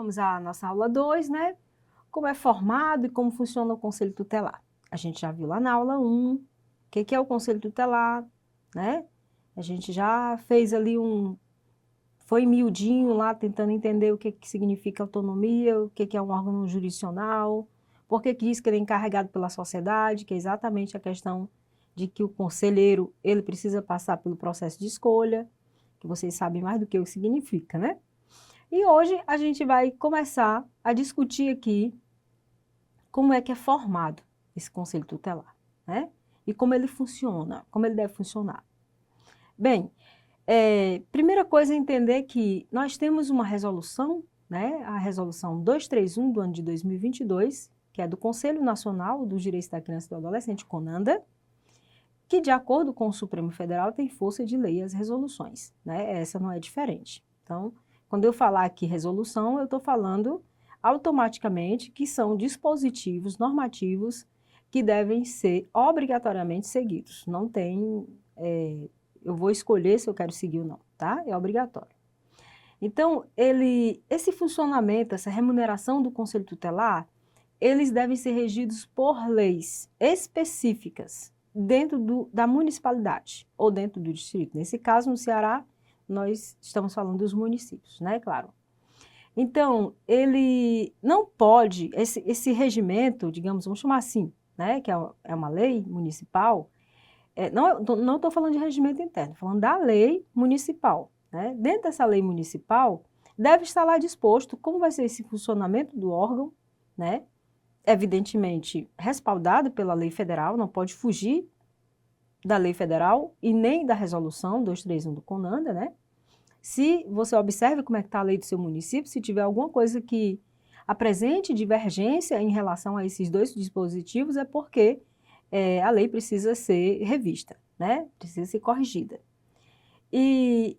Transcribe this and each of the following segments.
Vamos à nossa aula 2, né? Como é formado e como funciona o Conselho Tutelar. A gente já viu lá na aula 1 o que é o Conselho Tutelar, né? A gente já fez ali foi miudinho lá tentando entender o que significa autonomia, o que é um órgão jurisdicional, por que diz que ele é encarregado pela sociedade, que é exatamente a questão de que o conselheiro, ele precisa passar pelo processo de escolha, que vocês sabem mais do que o que significa, né? E hoje a gente vai começar a discutir aqui como é que é formado esse Conselho Tutelar, né? E como ele funciona, como ele deve funcionar. Bem, primeira coisa é entender que nós temos uma resolução, né? A resolução 231 do ano de 2022, que é do Conselho Nacional dos Direitos da Criança e do Adolescente, CONANDA, que de acordo com o Supremo Federal tem força de lei as resoluções, né? Essa não é diferente. Então, quando eu falar aqui resolução, eu estou falando automaticamente que são dispositivos normativos que devem ser obrigatoriamente seguidos. Não tem, eu vou escolher se eu quero seguir ou não, tá? É obrigatório. Então, esse funcionamento, essa remuneração do Conselho Tutelar, eles devem ser regidos por leis específicas dentro da municipalidade ou dentro do distrito. Nesse caso, no Ceará, nós estamos falando dos municípios, né? Claro. Então, ele não pode, esse regimento, digamos, vamos chamar assim, né? Que é uma lei municipal, não estou falando de regimento interno, estou falando da lei municipal, né? Dentro dessa lei municipal, deve estar lá disposto como vai ser esse funcionamento do órgão, né? Evidentemente, respaldado pela lei federal, não pode fugir da lei federal e nem da resolução 231 do CONANDA, né? Se você observa como é que está a lei do seu município, se tiver alguma coisa que apresente divergência em relação a esses dois dispositivos, é porque a lei precisa ser revista, né? Precisa ser corrigida. E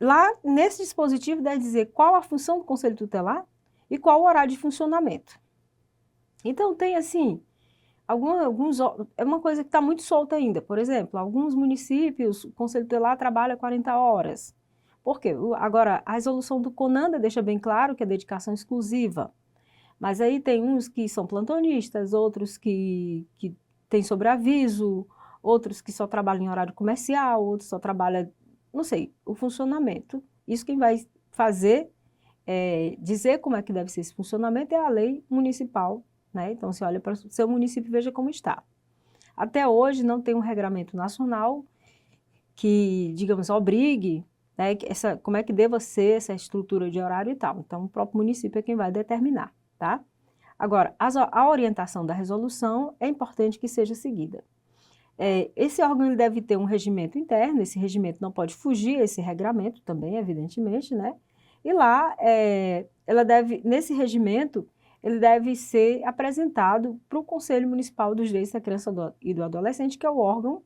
lá nesse dispositivo deve dizer qual a função do Conselho Tutelar e qual o horário de funcionamento. Então, tem assim, é uma coisa que está muito solta ainda. Por exemplo, alguns municípios, o Conselho Tutelar trabalha 40 horas. Por quê? Agora, a resolução do CONANDA deixa bem claro que é dedicação exclusiva. Mas aí tem uns que são plantonistas, outros que têm sobreaviso, outros que só trabalham em horário comercial, outros só trabalham, não sei, o funcionamento. Isso quem vai fazer, dizer como é que deve ser esse funcionamento é a lei municipal, né? Então, você olha para o seu município e veja como está. Até hoje não tem um regramento nacional que, digamos, obrigue, né, como é que deva ser essa estrutura de horário e tal. Então, o próprio município é quem vai determinar, tá? Agora, a orientação da resolução é importante que seja seguida. Esse órgão ele deve ter um regimento interno, esse regimento não pode fugir a esse regramento também, evidentemente, né? E lá, nesse regimento, ele deve ser apresentado para o Conselho Municipal dos Direitos da Criança e do Adolescente, que é o órgão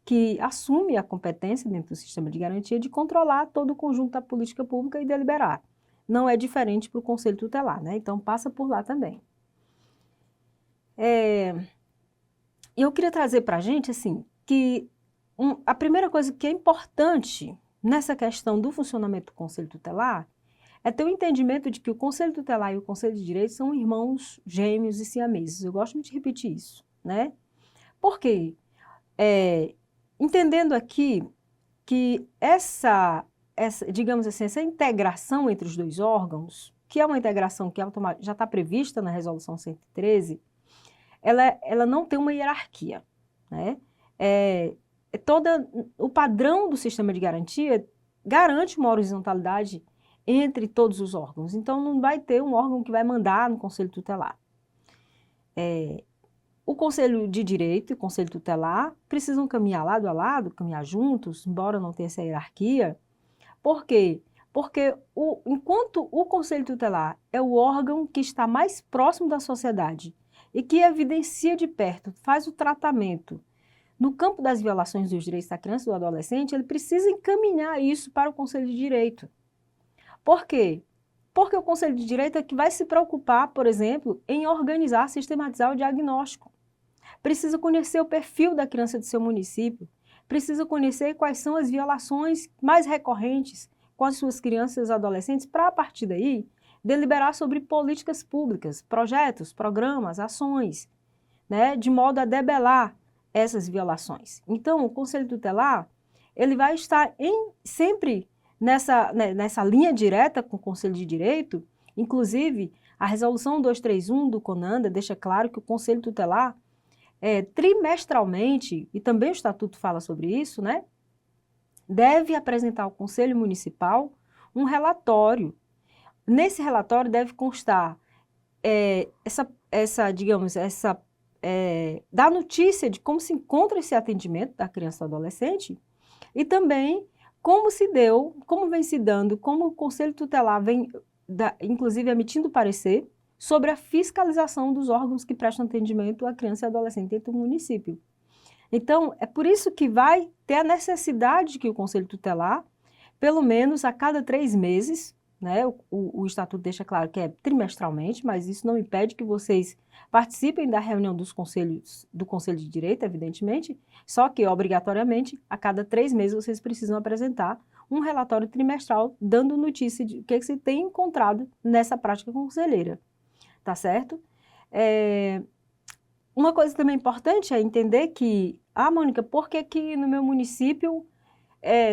que assume a competência dentro do sistema de garantia de controlar todo o conjunto da política pública e deliberar. Não é diferente para o Conselho Tutelar, né? Então, passa por lá também. Eu queria trazer para a gente, assim, que a primeira coisa que é importante nessa questão do funcionamento do Conselho Tutelar é ter o entendimento de que o Conselho Tutelar e o Conselho de Direitos são irmãos gêmeos e siameses. Eu gosto muito de repetir isso, né? Por quê? Entendendo aqui que digamos assim, essa integração entre os dois órgãos, que é uma integração que já está prevista na Resolução 113, ela não tem uma hierarquia, né? O padrão do sistema de garantia garante uma horizontalidade entre todos os órgãos. Então, não vai ter um órgão que vai mandar no Conselho Tutelar. O Conselho de Direito e o Conselho Tutelar precisam caminhar lado a lado, caminhar juntos, embora não tenha essa hierarquia. Por quê? Porque enquanto o Conselho Tutelar é o órgão que está mais próximo da sociedade e que evidencia de perto, faz o tratamento no campo das violações dos direitos da criança e do adolescente, ele precisa encaminhar isso para o Conselho de Direito. Por quê? Porque o Conselho de Direito é que vai se preocupar, por exemplo, em organizar, sistematizar o diagnóstico. Precisa conhecer o perfil da criança do seu município, precisa conhecer quais são as violações mais recorrentes com as suas crianças e adolescentes, para a partir daí deliberar sobre políticas públicas, projetos, programas, ações, né, de modo a debelar essas violações. Então, o Conselho Tutelar, ele vai estar sempre nessa linha direta com o Conselho de Direito. Inclusive, a Resolução 231 do CONANDA deixa claro que o Conselho Tutelar, trimestralmente, e também o Estatuto fala sobre isso, né, deve apresentar ao Conselho Municipal um relatório. Nesse relatório deve constar da notícia de como se encontra esse atendimento da criança e do adolescente e também como se deu, como vem se dando, como o Conselho Tutelar vem, inclusive, emitindo parecer sobre a fiscalização dos órgãos que prestam atendimento à criança e adolescente dentro do município. Então, é por isso que vai ter a necessidade de que o Conselho Tutelar, pelo menos a cada 3 meses, né, o Estatuto deixa claro que é trimestralmente, mas isso não impede que vocês participem da reunião do Conselho de Direito, evidentemente, só que, obrigatoriamente, a cada 3 meses vocês precisam apresentar um relatório trimestral dando notícia de o que se tem encontrado nessa prática conselheira, tá certo? Uma coisa também importante é entender que, Mônica, por que que no meu município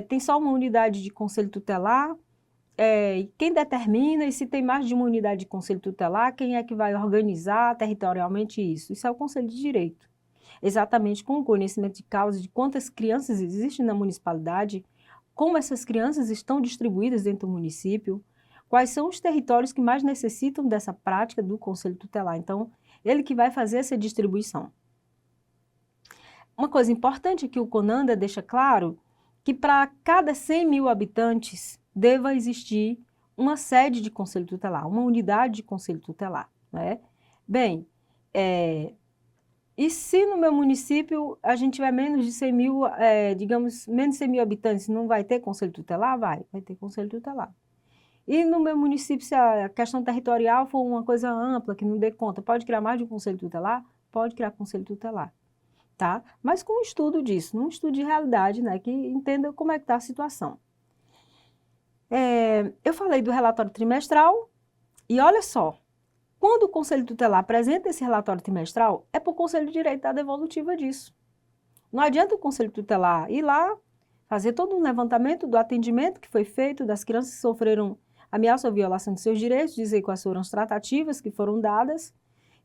tem só uma unidade de Conselho Tutelar? Quem determina e se tem mais de uma unidade de Conselho Tutelar, quem é que vai organizar territorialmente isso? Isso é o Conselho de Direito. Exatamente com o conhecimento de causa de quantas crianças existem na municipalidade, como essas crianças estão distribuídas dentro do município, quais são os territórios que mais necessitam dessa prática do Conselho Tutelar. Então, ele que vai fazer essa distribuição. Uma coisa importante é que o CONANDA deixa claro que para cada 100 mil habitantes deva existir uma sede de Conselho Tutelar, uma unidade de Conselho Tutelar, né? Bem, e se no meu município a gente tiver menos de 100 mil, digamos, menos de 100 mil habitantes, não vai ter Conselho Tutelar? Vai ter Conselho Tutelar. E no meu município, se a questão territorial for uma coisa ampla, que não dê conta, pode criar mais de um Conselho Tutelar? Pode criar Conselho Tutelar, tá? Mas com um estudo disso, um estudo de realidade, né, que entenda como é que está a situação. Eu falei do relatório trimestral e olha só, quando o Conselho Tutelar apresenta esse relatório trimestral, é para o Conselho de Direito dar devolutiva disso. Não adianta o Conselho Tutelar ir lá, fazer todo um levantamento do atendimento que foi feito, das crianças que sofreram ameaça ou violação de seus direitos, dizer quais foram as tratativas que foram dadas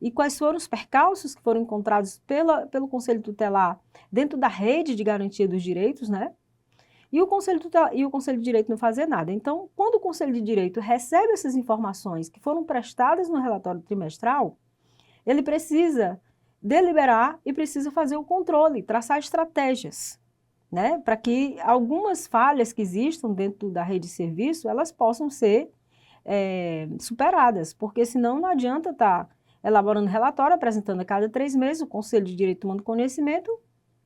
e quais foram os percalços que foram encontrados pelo Conselho Tutelar dentro da rede de garantia dos direitos, né? E o Conselho de Direito não fazer nada. Então, quando o Conselho de Direito recebe essas informações que foram prestadas no relatório trimestral, ele precisa deliberar e precisa fazer o controle, traçar estratégias, né, para que algumas falhas que existam dentro da rede de serviço, elas possam ser superadas, porque senão não adianta estar elaborando relatório, apresentando a cada 3 meses, o Conselho de Direito tomando conhecimento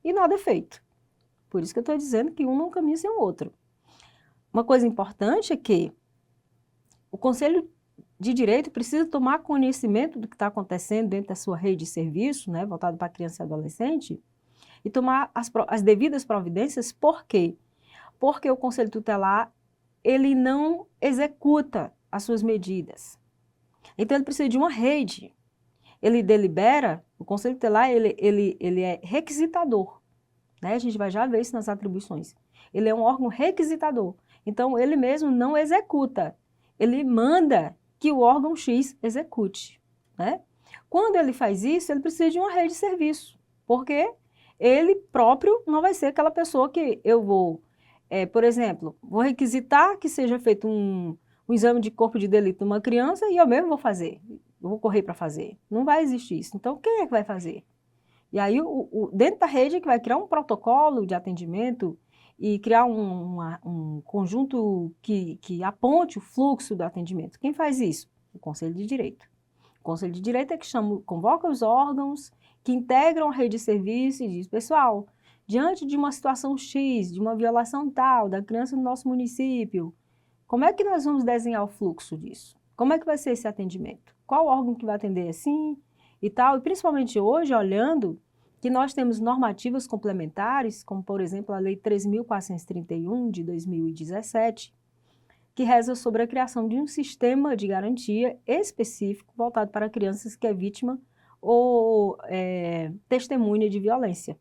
e nada é feito. Por isso que eu estou dizendo que um não caminha sem o outro. Uma coisa importante é que o Conselho de Direito precisa tomar conhecimento do que está acontecendo dentro da sua rede de serviço, né, voltado para criança e adolescente, e tomar as devidas providências. Por quê? Porque o Conselho Tutelar, ele não executa as suas medidas. Então, ele precisa de uma rede. Ele delibera, o Conselho Tutelar, ele é requisitador. Né? A gente vai já ver isso nas atribuições. Ele é um órgão requisitador. Então, ele mesmo não executa. Ele manda que o órgão X execute. Né? Quando ele faz isso, ele precisa de uma rede de serviço. Porque ele próprio não vai ser aquela pessoa que eu vou, por exemplo, vou requisitar que seja feito um exame de corpo de delito de uma criança e eu mesmo vou fazer. Eu vou correr para fazer. Não vai existir isso. Então, quem é que vai fazer? E aí, dentro da rede, é que vai criar um protocolo de atendimento e criar um conjunto que aponte o fluxo do atendimento. Quem faz isso? O Conselho de Direito. O Conselho de Direito é que convoca os órgãos que integram a rede de serviço e diz, pessoal, diante de uma situação X, de uma violação tal da criança no nosso município, como é que nós vamos desenhar o fluxo disso? Como é que vai ser esse atendimento? Qual órgão que vai atender assim e tal? E principalmente hoje, olhando que nós temos normativas complementares, como por exemplo a Lei 3.431 de 2017, que reza sobre a criação de um sistema de garantia específico voltado para crianças que é vítima ou testemunha de violência.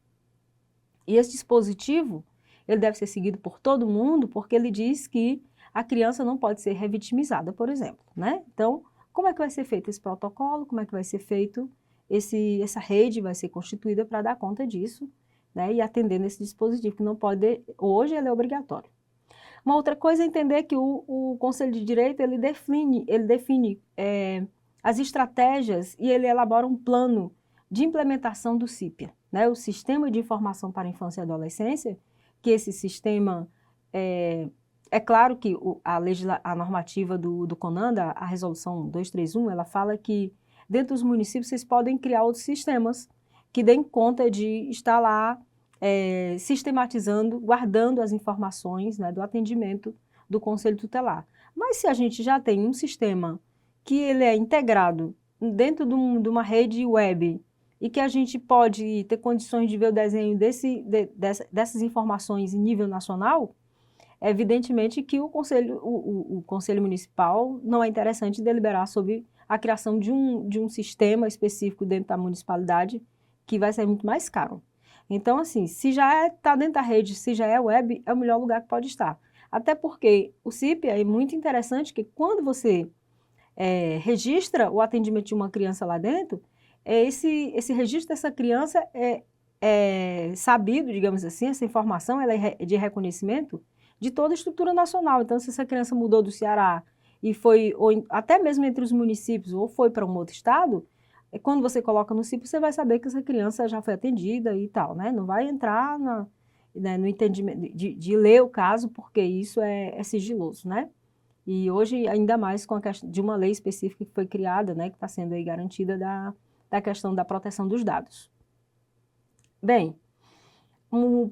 E esse dispositivo, ele deve ser seguido por todo mundo, porque ele diz que a criança não pode ser revitimizada, por exemplo, né? Então, como é que vai ser feito esse protocolo? Como é que vai ser feito essa rede vai ser constituída para dar conta disso, né? E atendendo esse dispositivo, que não pode, hoje ele é obrigatório. Uma outra coisa é entender que o Conselho de Direito, ele define as estratégias e ele elabora um plano de implementação do CIPIA, né? O Sistema de Informação para a Infância e Adolescência, que esse sistema, é claro que a normativa do CONANDA, a resolução 231, ela fala que dentro dos municípios vocês podem criar outros sistemas que deem conta de estar lá sistematizando, guardando as informações, né, do atendimento do Conselho Tutelar. Mas se a gente já tem um sistema que ele é integrado dentro de uma rede web e que a gente pode ter condições de ver o desenho dessas informações em nível nacional, é evidentemente que o Conselho Municipal não é interessante deliberar sobre a criação de um sistema específico dentro da municipalidade, que vai ser muito mais caro. Então, assim, se já está dentro da rede, se já é web, é o melhor lugar que pode estar. Até porque o CIPIA é muito interessante que quando você registra o atendimento de uma criança lá dentro, esse registro dessa criança é sabido, digamos assim, essa informação ela é de reconhecimento de toda a estrutura nacional. Então, se essa criança mudou do Ceará e foi, ou até mesmo entre os municípios, ou foi para um outro estado, quando você coloca no CIPIA, você vai saber que essa criança já foi atendida e tal, né? Não vai entrar no entendimento de ler o caso, porque isso é sigiloso, né? E hoje, ainda mais com a questão de uma lei específica que foi criada, né? Que está sendo aí garantida da questão da proteção dos dados. Bem,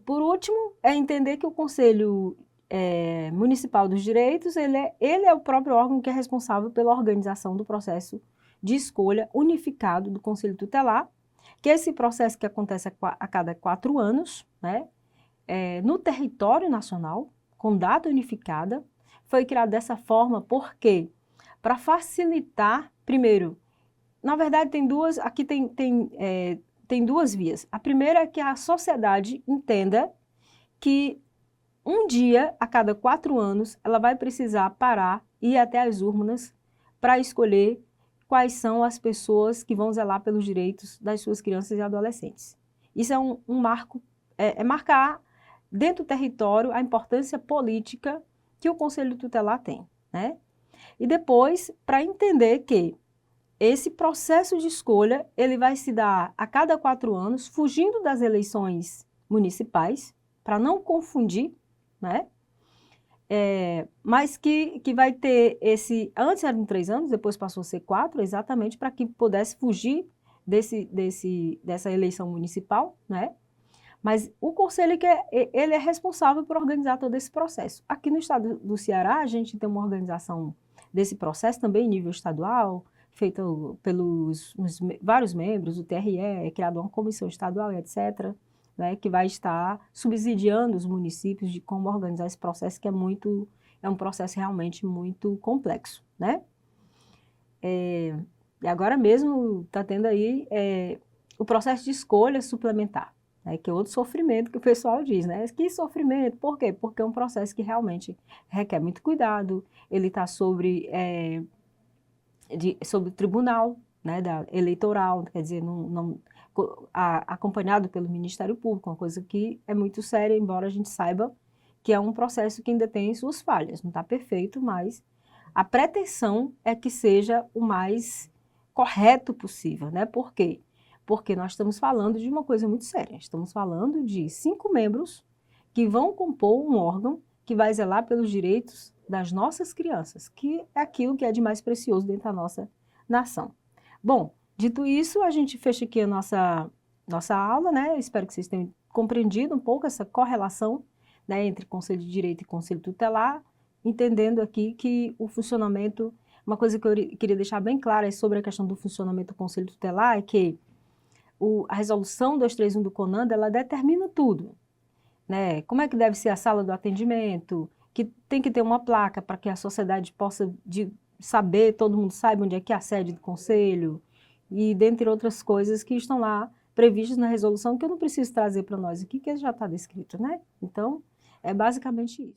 por último, é entender que o Conselho Municipal dos Direitos, ele é o próprio órgão que é responsável pela organização do processo de escolha unificado do Conselho Tutelar, que é esse processo que acontece a cada 4 anos, né, no território nacional, com data unificada. Foi criado dessa forma porque, para facilitar, primeiro, na verdade aqui tem duas vias. A primeira é que a sociedade entenda que um dia, a cada 4 anos, ela vai precisar parar e ir até as urnas para escolher quais são as pessoas que vão zelar pelos direitos das suas crianças e adolescentes. Isso é um marco, marcar dentro do território a importância política que o Conselho Tutelar tem, né? E depois, para entender que esse processo de escolha, ele vai se dar a cada 4 anos, fugindo das eleições municipais, para não confundir, né? Mas que vai ter antes eram 3 anos, depois passou a ser 4, exatamente para que pudesse fugir dessa eleição municipal, né? Mas o conselho ele é responsável por organizar todo esse processo. Aqui no estado do Ceará, a gente tem uma organização desse processo também em nível estadual, feita pelos vários membros, o TRE, é criada uma comissão estadual, etc., né, que vai estar subsidiando os municípios de como organizar esse processo, que é um processo realmente muito complexo, né? E agora mesmo está tendo aí o processo de escolha suplementar, né, que é outro sofrimento que o pessoal diz, né? Que sofrimento, por quê? Porque é um processo que realmente requer muito cuidado, ele está sobre o tribunal, né, eleitoral, quer dizer, acompanhado pelo Ministério Público, uma coisa que é muito séria, embora a gente saiba que é um processo que ainda tem suas falhas, não está perfeito, mas a pretensão é que seja o mais correto possível, né? Por quê? Porque nós estamos falando de uma coisa muito séria, estamos falando de 5 membros que vão compor um órgão que vai zelar pelos direitos das nossas crianças, que é aquilo que é de mais precioso dentro da nossa nação. Bom, dito isso, a gente fecha aqui a nossa aula, né? Espero que vocês tenham compreendido um pouco essa correlação, né, entre Conselho de Direito e Conselho Tutelar, entendendo aqui que o funcionamento, uma coisa que eu queria deixar bem clara sobre a questão do funcionamento do Conselho Tutelar é que a resolução 231 do CONANDA, ela determina tudo, né? Como é que deve ser a sala do atendimento, que tem que ter uma placa para que a sociedade possa saber, todo mundo saiba onde é que é a sede do conselho, e dentre outras coisas que estão lá previstas na resolução, que eu não preciso trazer para nós aqui, que já está descrito, né? Então, é basicamente isso.